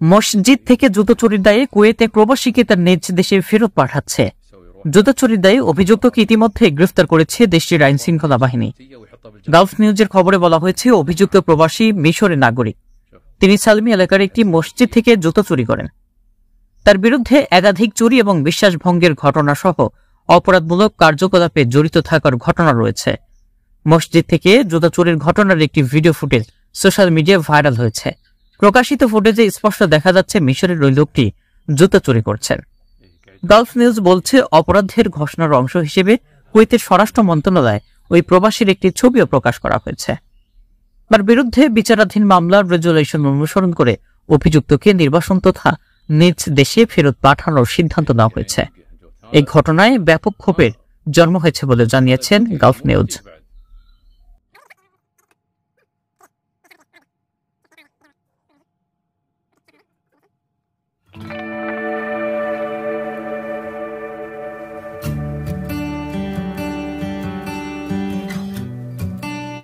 মসজিদ থেকে জুতো চুরির দায়ে কুয়েতে প্রবাসীকে তার নিজ দেশে ফেরত পাঠাচ্ছে। জুতো চুরির দায়ে অভিযুক্তকে ইতিমধ্যে গ্রেফতার করেছে দেশটির আইন শৃঙ্খলা বাহিনী। গালফ নিউজের খবরে বলা হয়েছে, অভিযুক্ত প্রবাসী মিশরের নাগরিক। তিনি সালমি এলাকার একটি মসজিদ থেকে জুতো চুরি করেন। তার বিরুদ্ধে একাধিক চুরি এবং বিশ্বাসভঙ্গের ঘটনা সহ অপরাধমূলক কার্যকলাপে জড়িত থাকার ঘটনা রয়েছে। মসজিদ থেকে জুতো চুরির ঘটনার একটি ভিডিও ফুটেজ সোশ্যাল মিডিয়ায় ভাইরাল হয়েছে। প্রকাশিত ফুটেজে স্পষ্ট দেখা যাচ্ছে মিশরের ওই লোকটি জুতো চুরি করছেন। গালফ নিউজ বলছে, অপরাধের ঘোষণার অংশ হিসেবে কুয়েতের স্বরাষ্ট্র মন্ত্রণালয় ওই প্রবাসীর একটি ছবিও প্রকাশ করা হয়েছে। তার বিরুদ্ধে বিচারাধীন মামলার রেজুলেশন অনুসরণ করে অভিযুক্তকে নির্বাসন তথা নিজ দেশে ফেরত পাঠানোর সিদ্ধান্ত নেওয়া হয়েছে। এই ঘটনায় ব্যাপক ক্ষোভের জন্ম হয়েছে বলে জানিয়েছেন গালফ নিউজ।